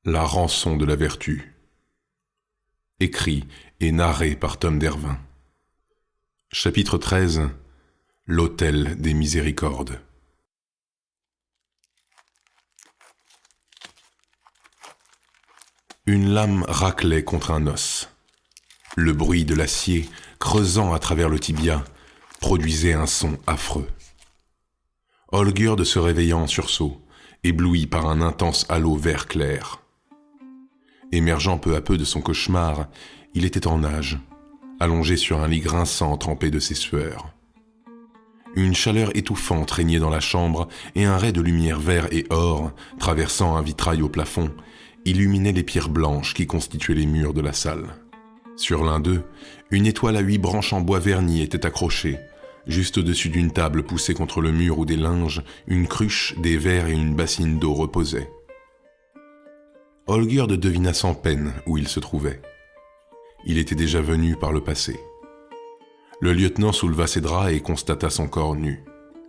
La rançon de la vertu. Écrit et narré par Tom Dervin. Chapitre 13. L'autel des miséricordes. Une lame raclait contre un os. Le bruit de l'acier, creusant à travers le tibia, produisait un son affreux. Olgurd se réveilla en sursaut, ébloui par un intense halo vert clair. Émergeant peu à peu de son cauchemar, il était en nage, allongé sur un lit grinçant trempé de ses sueurs. Une chaleur étouffante régnait dans la chambre et un ray de lumière vert et or, traversant un vitrail au plafond, illuminait les pierres blanches qui constituaient les murs de la salle. Sur l'un d'eux, une étoile à 8 branches en bois verni était accrochée. Juste au-dessus d'une table poussée contre le mur où des linges, une cruche, des verres et une bassine d'eau reposaient. Olgurd devina sans peine où il se trouvait. Il était déjà venu par le passé. Le lieutenant souleva ses draps et constata son corps nu.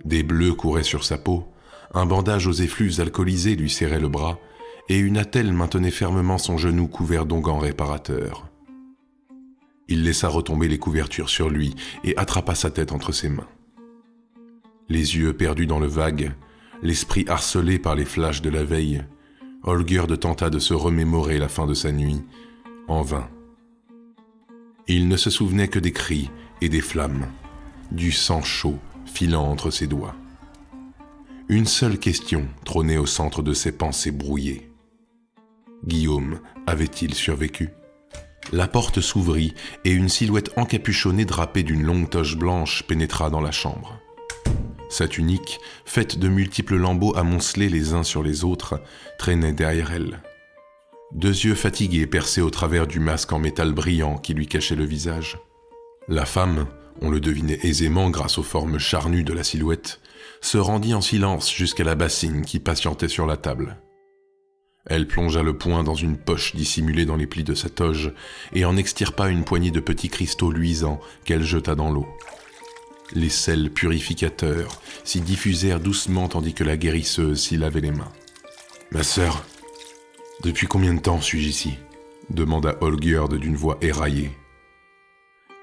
Des bleus couraient sur sa peau, un bandage aux effluves alcoolisés lui serrait le bras, et une attelle maintenait fermement son genou couvert d'onguents réparateurs. Il laissa retomber les couvertures sur lui et attrapa sa tête entre ses mains. Les yeux perdus dans le vague, l'esprit harcelé par les flashs de la veille, Olgurd tenta de se remémorer la fin de sa nuit, en vain. Il ne se souvenait que des cris et des flammes, du sang chaud filant entre ses doigts. Une seule question trônait au centre de ses pensées brouillées. Guillaume avait-il survécu ? La porte s'ouvrit et une silhouette encapuchonnée drapée d'une longue toche blanche pénétra dans la chambre. Sa tunique, faite de multiples lambeaux amoncelés les uns sur les autres, traînait derrière elle. 2 yeux fatigués perçaient au travers du masque en métal brillant qui lui cachait le visage. La femme, on le devinait aisément grâce aux formes charnues de la silhouette, se rendit en silence jusqu'à la bassine qui patientait sur la table. Elle plongea le poing dans une poche dissimulée dans les plis de sa toge et en extirpa une poignée de petits cristaux luisants qu'elle jeta dans l'eau. Les sels purificateurs s'y diffusèrent doucement tandis que la guérisseuse s'y lavait les mains. « Ma sœur, depuis combien de temps suis-je ici ?» demanda Olgurd d'une voix éraillée.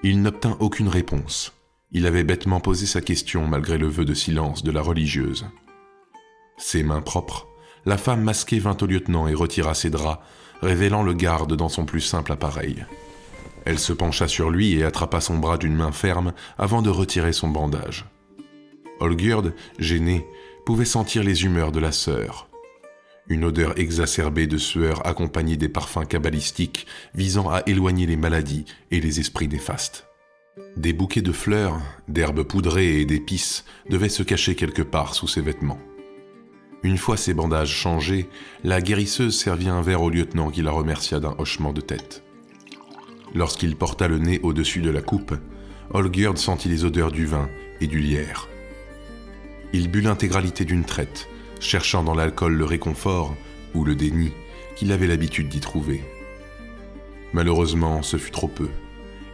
Il n'obtint aucune réponse. Il avait bêtement posé sa question malgré le vœu de silence de la religieuse. Ses mains propres, la femme masquée vint au lieutenant et retira ses draps, révélant le garde dans son plus simple appareil. Elle se pencha sur lui et attrapa son bras d'une main ferme avant de retirer son bandage. Olgurd, gêné, pouvait sentir les humeurs de la sœur. Une odeur exacerbée de sueur accompagnée des parfums kabbalistiques visant à éloigner les maladies et les esprits néfastes. Des bouquets de fleurs, d'herbes poudrées et d'épices devaient se cacher quelque part sous ses vêtements. Une fois ses bandages changés, la guérisseuse servit un verre au lieutenant qui la remercia d'un hochement de tête. Lorsqu'il porta le nez au-dessus de la coupe, Olgurd sentit les odeurs du vin et du lierre. Il but l'intégralité d'une traite, cherchant dans l'alcool le réconfort, ou le déni, qu'il avait l'habitude d'y trouver. Malheureusement, ce fut trop peu,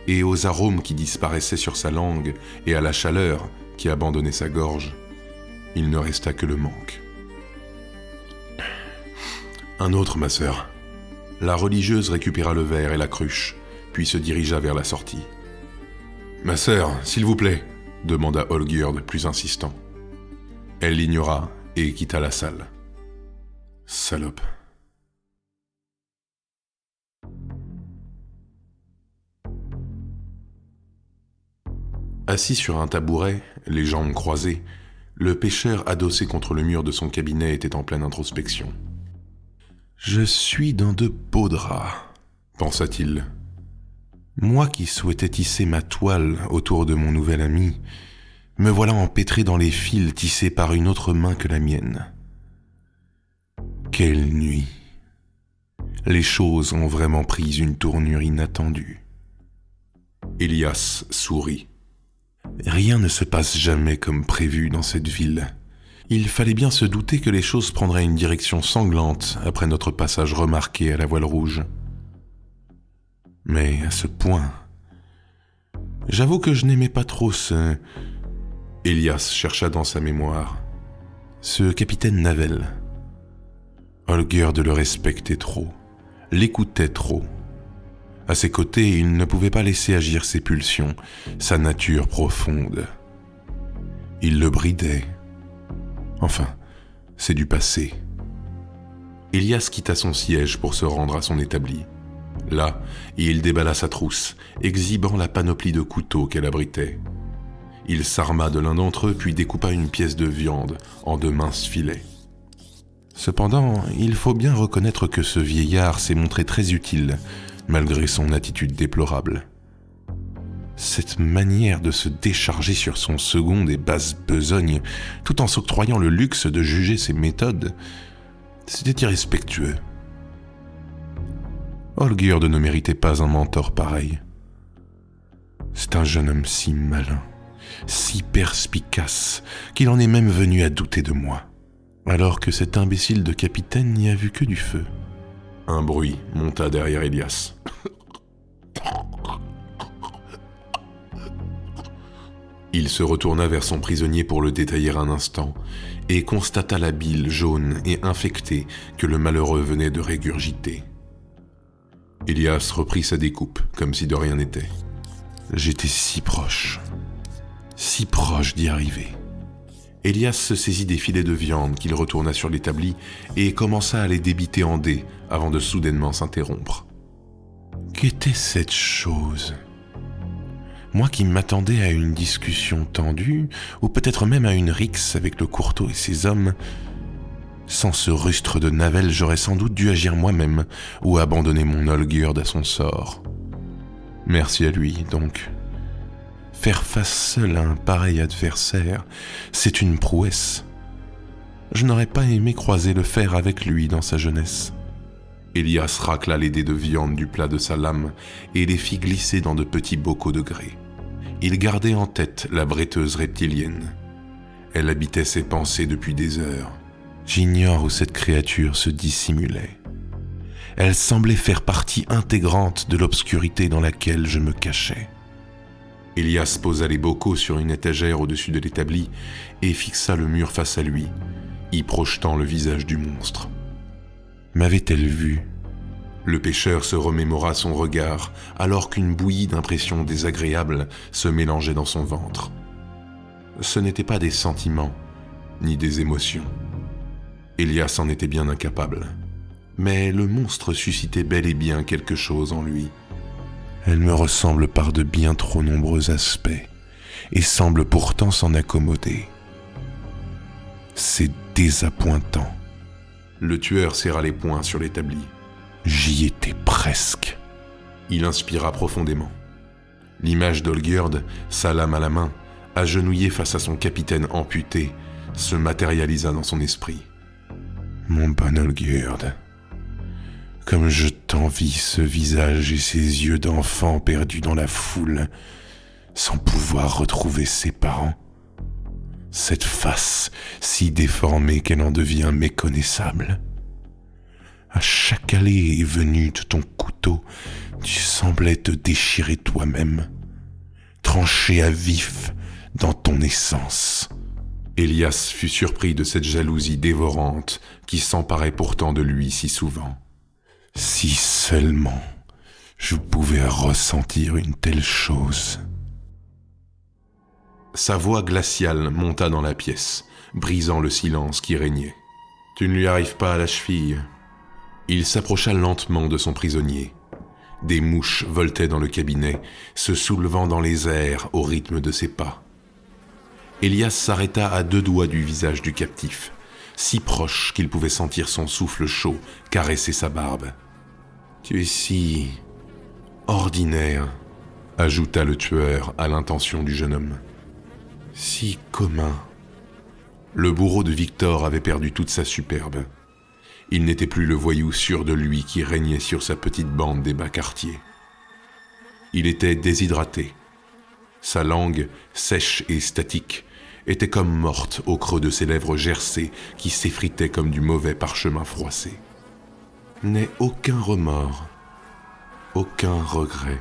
et aux arômes qui disparaissaient sur sa langue et à la chaleur qui abandonnait sa gorge, il ne resta que le manque. « Un autre, ma sœur. » La religieuse récupéra le verre et la cruche, puis se dirigea vers la sortie. « Ma sœur, s'il vous plaît » demanda Olgurd, plus insistant. Elle l'ignora et quitta la salle. Salope. Assis sur un tabouret, les jambes croisées, le pêcheur adossé contre le mur de son cabinet était en pleine introspection. « Je suis dans de beaux draps, » pensa-t-il. « Moi qui souhaitais tisser ma toile autour de mon nouvel ami, me voilà empêtré dans les fils tissés par une autre main que la mienne. Quelle nuit! Les choses ont vraiment pris une tournure inattendue. » Elias sourit. Rien ne se passe jamais comme prévu dans cette ville. Il fallait bien se douter que les choses prendraient une direction sanglante après notre passage remarqué à la voile rouge. Mais à ce point... J'avoue que je n'aimais pas trop ce... Elias chercha dans sa mémoire. Ce capitaine Navel. Olgierd le respectait trop, l'écoutait trop. À ses côtés, il ne pouvait pas laisser agir ses pulsions, sa nature profonde. Il le bridait. Enfin, c'est du passé. Elias quitta son siège pour se rendre à son établi. Là, il déballa sa trousse, exhibant la panoplie de couteaux qu'elle abritait. Il s'arma de l'un d'entre eux puis découpa une pièce de viande en de minces filets. Cependant, il faut bien reconnaître que ce vieillard s'est montré très utile, malgré son attitude déplorable. Cette manière de se décharger sur son second des basses besognes, tout en s'octroyant le luxe de juger ses méthodes, c'était irrespectueux. Olgierd ne méritait pas un mentor pareil. C'est un jeune homme si malin, si perspicace, qu'il en est même venu à douter de moi, alors que cet imbécile de capitaine n'y a vu que du feu. Un bruit monta derrière Elias. Il se retourna vers son prisonnier pour le détailler un instant et constata la bile jaune et infectée que le malheureux venait de régurgiter. Elias reprit sa découpe comme si de rien n'était. J'étais si proche d'y arriver. Elias se saisit des filets de viande qu'il retourna sur l'établi et commença à les débiter en dés avant de soudainement s'interrompre. Qu'était cette chose ? Moi qui m'attendais à une discussion tendue, ou peut-être même à une rixe avec le courteau et ses hommes, sans ce rustre de Navel, j'aurais sans doute dû agir moi-même ou abandonner mon Olgierd à son sort. Merci à lui, donc. Faire face seul à un pareil adversaire, c'est une prouesse. Je n'aurais pas aimé croiser le fer avec lui dans sa jeunesse. Elias racla les dés de viande du plat de sa lame et les fit glisser dans de petits bocaux de grès. Il gardait en tête la bretteuse reptilienne. Elle habitait ses pensées depuis des heures. J'ignore où cette créature se dissimulait. Elle semblait faire partie intégrante de l'obscurité dans laquelle je me cachais. Elias posa les bocaux sur une étagère au-dessus de l'établi et fixa le mur face à lui, y projetant le visage du monstre. M'avait-elle vu ? Le pêcheur se remémora son regard alors qu'une bouillie d'impressions désagréables se mélangeait dans son ventre. Ce n'étaient pas des sentiments, ni des émotions. Elias en était bien incapable. Mais le monstre suscitait bel et bien quelque chose en lui. Elle me ressemble par de bien trop nombreux aspects et semble pourtant s'en accommoder. C'est désappointant. Le tueur serra les poings sur l'établi. J'y étais presque. Il inspira profondément. L'image d'Olgierd, sa lame à la main, agenouillé face à son capitaine amputé, se matérialisa dans son esprit. Mon bon Olgierd, comme je t'envie ce visage et ces yeux d'enfant perdus dans la foule, sans pouvoir retrouver ses parents. Cette face si déformée qu'elle en devient méconnaissable. À chaque allée et venue de ton couteau, tu semblais te déchirer toi-même, trancher à vif dans ton essence. Elias fut surpris de cette jalousie dévorante qui s'emparait pourtant de lui si souvent. Si seulement je pouvais ressentir une telle chose. Sa voix glaciale monta dans la pièce, brisant le silence qui régnait. « Tu ne lui arrives pas à la cheville ?» Il s'approcha lentement de son prisonnier. Des mouches voletaient dans le cabinet, se soulevant dans les airs au rythme de ses pas. Elias s'arrêta à 2 doigts du visage du captif, si proche qu'il pouvait sentir son souffle chaud caresser sa barbe. « Tu es si ordinaire », ajouta le tueur à l'intention du jeune homme. « Si commun. » Le bourreau de Victor avait perdu toute sa superbe. Il n'était plus le voyou sûr de lui qui régnait sur sa petite bande des bas quartiers. Il était déshydraté. Sa langue, sèche et statique, était comme morte au creux de ses lèvres gercées qui s'effritaient comme du mauvais parchemin froissé. N'aie aucun remords, aucun regret.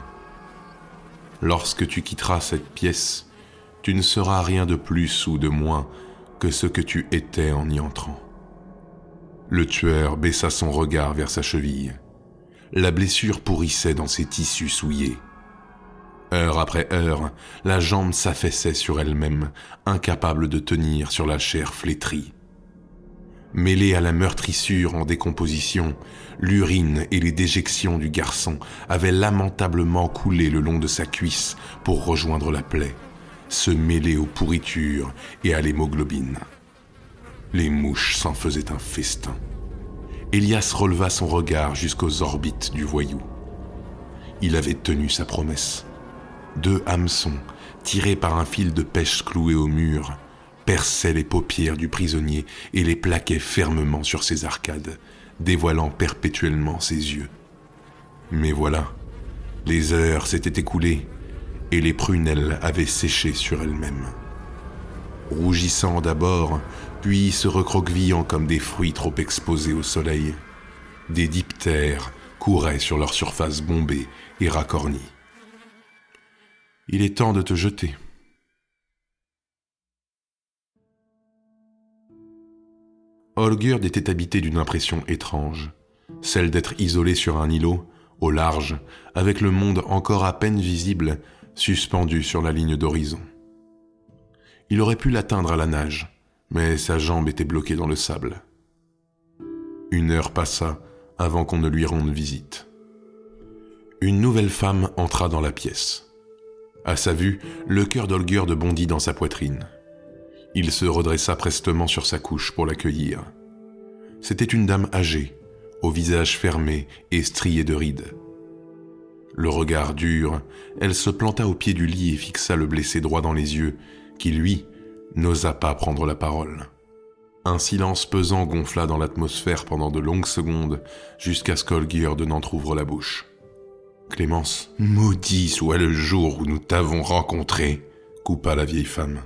Lorsque tu quitteras cette pièce, tu ne seras rien de plus ou de moins que ce que tu étais en y entrant. Le tueur baissa son regard vers sa cheville. La blessure pourrissait dans ses tissus souillés. Heure après heure, la jambe s'affaissait sur elle-même, incapable de tenir sur la chair flétrie. Mêlée à la meurtrissure en décomposition, l'urine et les déjections du garçon avaient lamentablement coulé le long de sa cuisse pour rejoindre la plaie, se mêler aux pourritures et à l'hémoglobine. Les mouches s'en faisaient un festin. Elias releva son regard jusqu'aux orbites du voyou. Il avait tenu sa promesse. 2 hameçons, tirés par un fil de pêche cloué au mur, perçaient les paupières du prisonnier et les plaquaient fermement sur ses arcades, dévoilant perpétuellement ses yeux. Mais voilà, les heures s'étaient écoulées et les prunelles avaient séché sur elles-mêmes. Rougissant d'abord, puis se recroquevillant comme des fruits trop exposés au soleil, des diptères couraient sur leur surface bombée et racornie. « Il est temps de te jeter. » Olgerd était habité d'une impression étrange, celle d'être isolé sur un îlot, au large, avec le monde encore à peine visible, suspendu sur la ligne d'horizon. Il aurait pu l'atteindre à la nage, mais sa jambe était bloquée dans le sable. 1 heure passa avant qu'on ne lui rende visite. Une nouvelle femme entra dans la pièce. À sa vue, le cœur d'Olgerd bondit dans sa poitrine. Il se redressa prestement sur sa couche pour l'accueillir. C'était une dame âgée, au visage fermé et strié de rides. Le regard dur, elle se planta au pied du lit et fixa le blessé droit dans les yeux, qui, lui, n'osa pas prendre la parole. Un silence pesant gonfla dans l'atmosphère pendant de longues secondes, jusqu'à ce qu'Olgerd n'entr'ouvre la bouche. « Clémence, maudit soit le jour où nous t'avons rencontré !» coupa la vieille femme.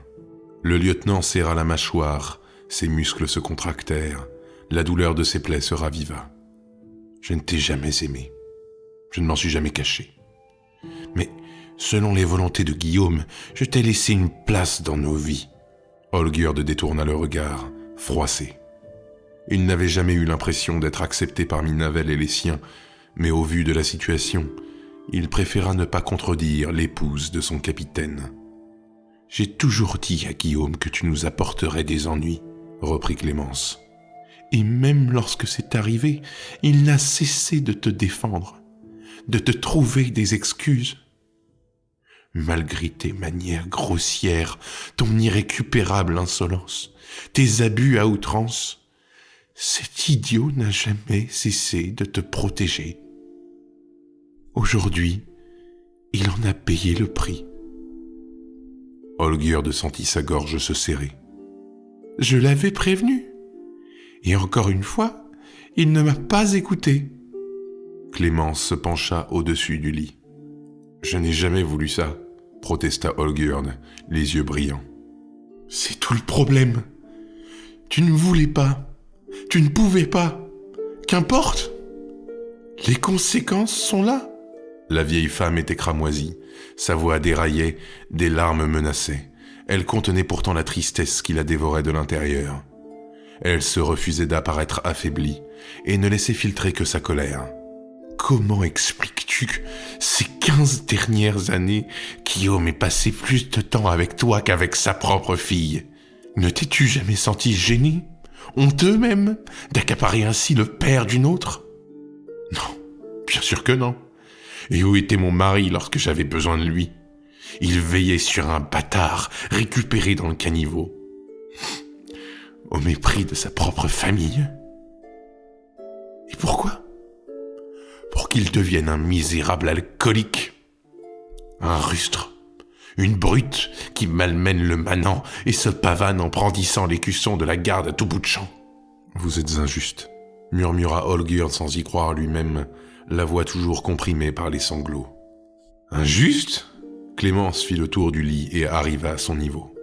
Le lieutenant serra la mâchoire, ses muscles se contractèrent, la douleur de ses plaies se raviva. « Je ne t'ai jamais aimé. Je ne m'en suis jamais caché. Mais, selon les volontés de Guillaume, je t'ai laissé une place dans nos vies. » Olgerd détourna le regard, froissé. Il n'avait jamais eu l'impression d'être accepté parmi Navel et les siens, mais au vu de la situation, il préféra ne pas contredire l'épouse de son capitaine. « J'ai toujours dit à Guillaume que tu nous apporterais des ennuis, » reprit Clémence. « Et même lorsque c'est arrivé, il n'a cessé de te défendre, de te trouver des excuses. Malgré tes manières grossières, ton irrécupérable insolence, tes abus à outrance, cet idiot n'a jamais cessé de te protéger. Aujourd'hui, il en a payé le prix. » Olgerd sentit sa gorge se serrer. « Je l'avais prévenu. Et encore une fois, il ne m'a pas écouté. » Clémence se pencha au-dessus du lit. « Je n'ai jamais voulu ça, » protesta Olgerd, les yeux brillants. « C'est tout le problème. Tu ne voulais pas. Tu ne pouvais pas. Qu'importe. Les conséquences sont là. » La vieille femme était cramoisie. Sa voix déraillait, des larmes menaçaient. Elle contenait pourtant la tristesse qui la dévorait de l'intérieur. Elle se refusait d'apparaître affaiblie et ne laissait filtrer que sa colère. « Comment expliques-tu que ces 15 dernières années, Guillaume ait passé plus de temps avec toi qu'avec sa propre fille? Ne t'es-tu jamais senti gêné, honteux même, d'accaparer ainsi le père d'une autre? Non, bien sûr que non. Et où était mon mari lorsque j'avais besoin de lui? Il veillait sur un bâtard récupéré dans le caniveau. Au mépris de sa propre famille. Et pourquoi? Pour qu'il devienne un misérable alcoolique. Un rustre. Une brute qui malmène le manant et se pavane en brandissant l'écusson de la garde à tout bout de champ. « Vous êtes injuste », murmura Olgerd sans y croire lui-même, la voix toujours comprimée par les sanglots. « Injuste ?» Clémence fit le tour du lit et arriva à son niveau.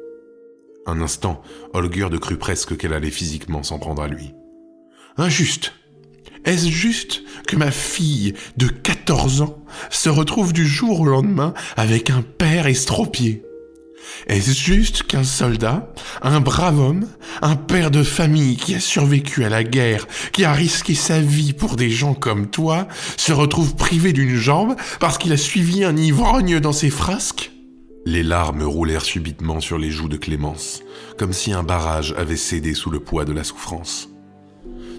Un instant, Olgerd crut presque qu'elle allait physiquement s'en prendre à lui. « Injuste ? Est-ce juste que ma fille de 14 ans se retrouve du jour au lendemain avec un père estropié? Est-ce juste qu'un soldat, un brave homme, un père de famille qui a survécu à la guerre, qui a risqué sa vie pour des gens comme toi, se retrouve privé d'une jambe parce qu'il a suivi un ivrogne dans ses frasques ? Les larmes roulèrent subitement sur les joues de Clémence, comme si un barrage avait cédé sous le poids de la souffrance.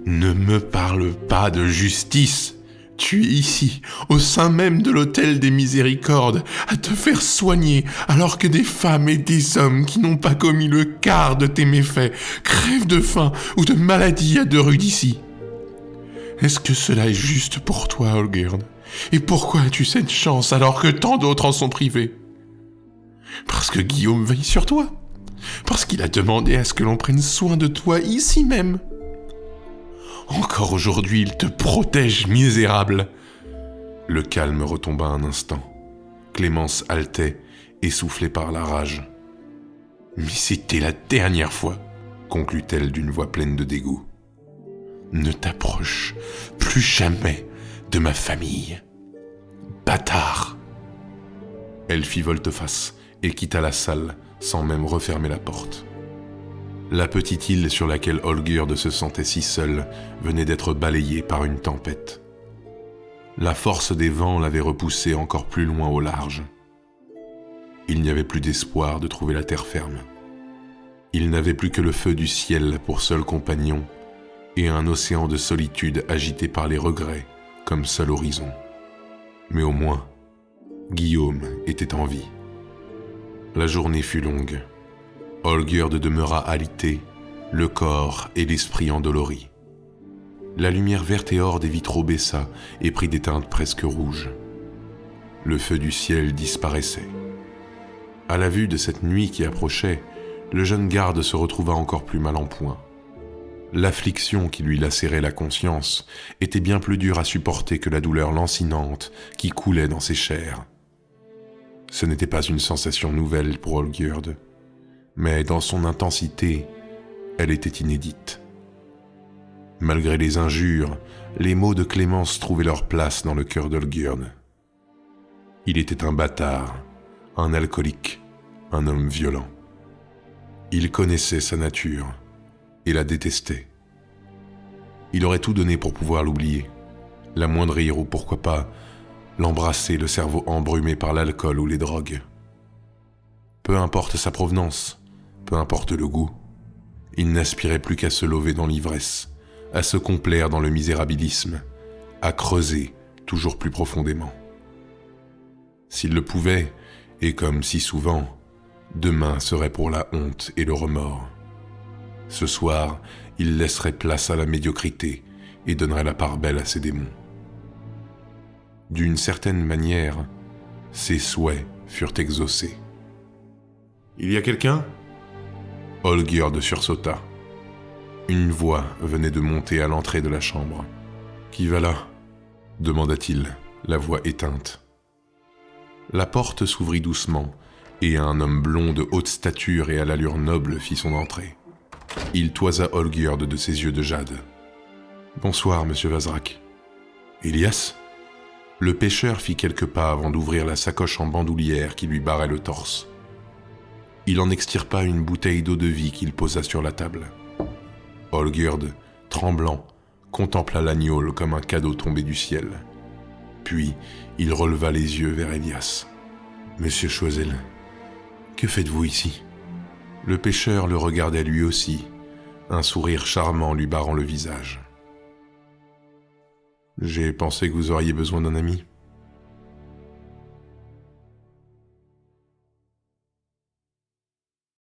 Ne me parle pas de justice. Tu es ici, au sein même de l'hôtel des Miséricordes, à te faire soigner, alors que des femmes et des hommes qui n'ont pas commis le quart de tes méfaits crèvent de faim ou de maladie à 2 rues d'ici. Est-ce que cela est juste pour toi, Olgierd ? Et pourquoi as-tu cette chance alors que tant d'autres en sont privés ? Parce que Guillaume veille sur toi. Parce qu'il a demandé à ce que l'on prenne soin de toi ici même. Encore aujourd'hui, il te protège, misérable. Le calme retomba un instant. Clémence haletait, essoufflée par la rage. Mais c'était la dernière fois, conclut-elle d'une voix pleine de dégoût. Ne t'approche plus jamais de ma famille. Bâtard. Elle fit volte-face et quitta la salle sans même refermer la porte. La petite île sur laquelle Olgierd se sentait si seule venait d'être balayée par une tempête. La force des vents l'avait repoussée encore plus loin au large. Il n'y avait plus d'espoir de trouver la terre ferme. Il n'avait plus que le feu du ciel pour seul compagnon et un océan de solitude agité par les regrets comme seul horizon. Mais au moins, Guillaume était en vie. La journée fut longue. Olgierd demeura alité, le corps et l'esprit endoloris. La lumière verte et or des vitraux baissa et prit des teintes presque rouges. Le feu du ciel disparaissait. À la vue de cette nuit qui approchait, le jeune garde se retrouva encore plus mal en point. L'affliction qui lui lacérait la conscience était bien plus dure à supporter que la douleur lancinante qui coulait dans ses chairs. Ce n'était pas une sensation nouvelle pour Olgierd, mais dans son intensité, elle était inédite. Malgré les injures, les mots de Clémence trouvaient leur place dans le cœur d'Olgierd. Il était un bâtard, un alcoolique, un homme violent. Il connaissait sa nature et la détestait. Il aurait tout donné pour pouvoir l'oublier, l'amoindrir ou pourquoi pas l'embrasser, le cerveau embrumé par l'alcool ou les drogues. Peu importe sa provenance, peu importe le goût, il n'aspirait plus qu'à se lever dans l'ivresse, à se complaire dans le misérabilisme, à creuser toujours plus profondément. S'il le pouvait, et comme si souvent, demain serait pour la honte et le remords. Ce soir, il laisserait place à la médiocrité et donnerait la part belle à ses démons. D'une certaine manière, ses souhaits furent exaucés. « Il y a quelqu'un » Olgierd sursauta. Une voix venait de monter à l'entrée de la chambre. « Qui va là » demanda-t-il, la voix éteinte. La porte s'ouvrit doucement, et un homme blond de haute stature et à l'allure noble fit son entrée. Il toisa Olgierd de ses yeux de jade. « Bonsoir, monsieur Vazrak. »« Elias ?» Le pêcheur fit quelques pas avant d'ouvrir la sacoche en bandoulière qui lui barrait le torse. Il en extirpa une bouteille d'eau-de-vie qu'il posa sur la table. Olgierd, tremblant, contempla l'agneau comme un cadeau tombé du ciel. Puis, il releva les yeux vers Elias. « Monsieur Choiseul, que faites-vous ici ?» Le pêcheur le regardait lui aussi, un sourire charmant lui barrant le visage. « J'ai pensé que vous auriez besoin d'un ami. »